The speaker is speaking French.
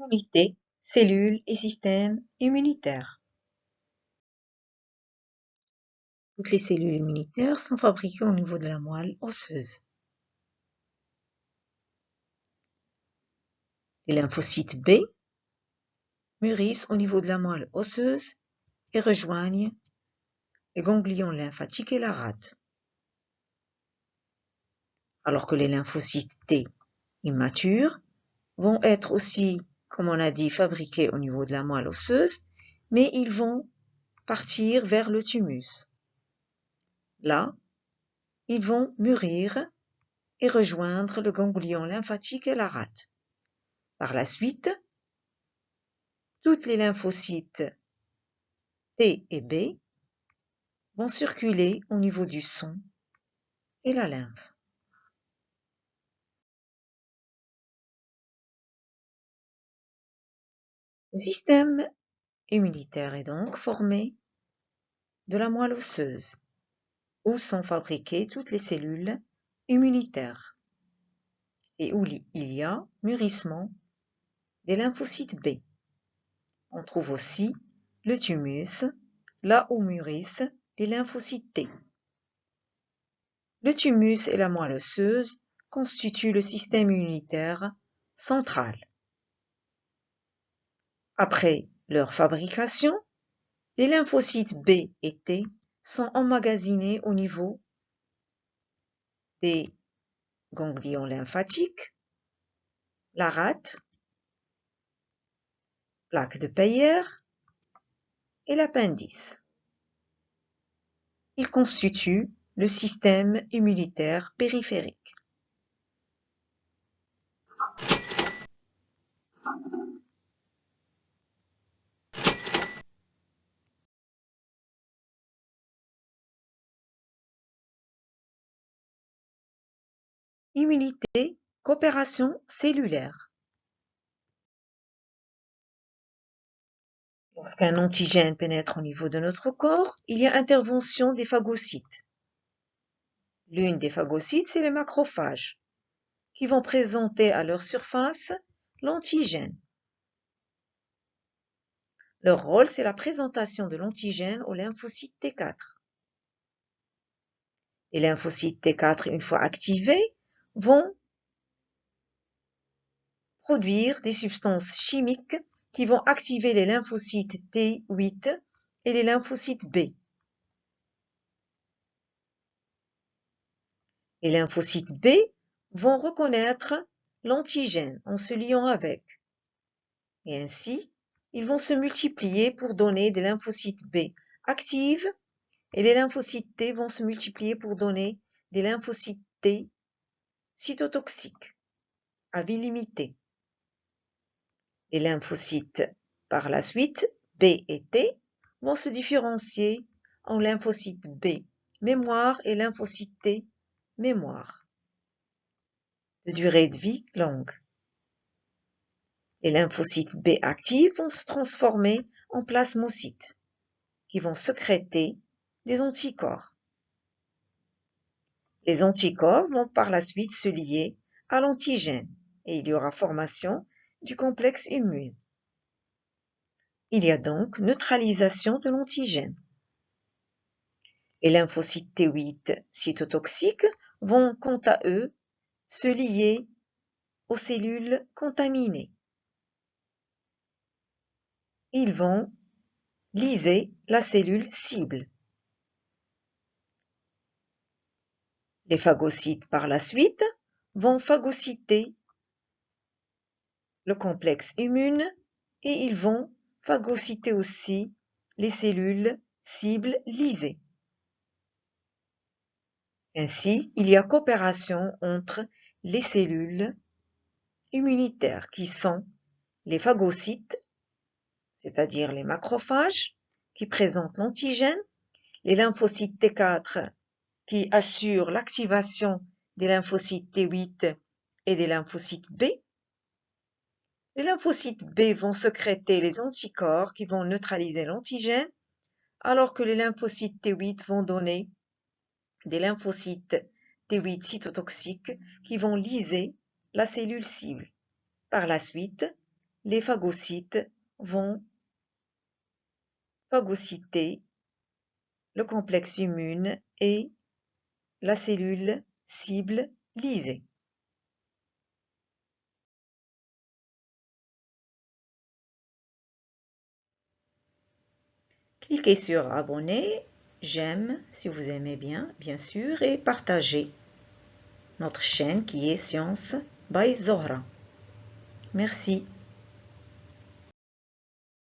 Immunité, cellules et système immunitaire. Toutes les cellules immunitaires sont fabriquées au niveau de la moelle osseuse. Les lymphocytes B mûrissent au niveau de la moelle osseuse et rejoignent les ganglions lymphatiques et la rate. Alors que les lymphocytes T immatures vont être aussi, comme on a dit, fabriqués au niveau de la moelle osseuse, mais ils vont partir vers le thymus. Là, ils vont mûrir et rejoindre le ganglion lymphatique et la rate. Par la suite, toutes les lymphocytes T et B vont circuler au niveau du sang et la lymphe. Le système immunitaire est donc formé de la moelle osseuse, où sont fabriquées toutes les cellules immunitaires et où il y a mûrissement des lymphocytes B. On trouve aussi le thymus, là où mûrissent les lymphocytes T. Le thymus et la moelle osseuse constituent le système immunitaire central. Après leur fabrication, les lymphocytes B et T sont emmagasinés au niveau des ganglions lymphatiques, la rate, plaque de Peyer et l'appendice. Ils constituent le système immunitaire périphérique. Immunité, coopération cellulaire. Lorsqu'un antigène pénètre au niveau de notre corps, il y a intervention des phagocytes. L'une des phagocytes, c'est les macrophages, qui vont présenter à leur surface l'antigène. Leur rôle, c'est la présentation de l'antigène aux lymphocytes T4. Les lymphocytes T4, une fois activés, vont produire des substances chimiques qui vont activer les lymphocytes T8 et les lymphocytes B. Les lymphocytes B vont reconnaître l'antigène en se liant avec. Et ainsi, ils vont se multiplier pour donner des lymphocytes B actives et les lymphocytes T vont se multiplier pour donner des lymphocytes T cytotoxiques à vie limitée. Les lymphocytes, par la suite, B et T, vont se différencier en lymphocytes B mémoire et lymphocytes T mémoire, de durée de vie longue. Les lymphocytes B actifs vont se transformer en plasmocytes, qui vont sécréter des anticorps. Les anticorps vont par la suite se lier à l'antigène et il y aura formation du complexe immune. Il y a donc neutralisation de l'antigène. Les lymphocytes T8 cytotoxiques vont quant à eux se lier aux cellules contaminées. Ils vont lyser la cellule cible. Les phagocytes par la suite vont phagocyter le complexe immune et ils vont phagocyter aussi les cellules cibles lysées. Ainsi, il y a coopération entre les cellules immunitaires qui sont les phagocytes, c'est-à-dire les macrophages qui présentent l'antigène, les lymphocytes T4 qui assurent l'activation des lymphocytes T8 et des lymphocytes B. Les lymphocytes B vont sécréter les anticorps qui vont neutraliser l'antigène, alors que les lymphocytes T8 vont donner des lymphocytes T8 cytotoxiques qui vont lyser la cellule cible. Par la suite, les phagocytes vont phagocyter le complexe immune et la cellule cible lysée. Cliquez sur abonner, j'aime si vous aimez bien sûr, et partagez notre chaîne qui est Science by Zohra. Merci.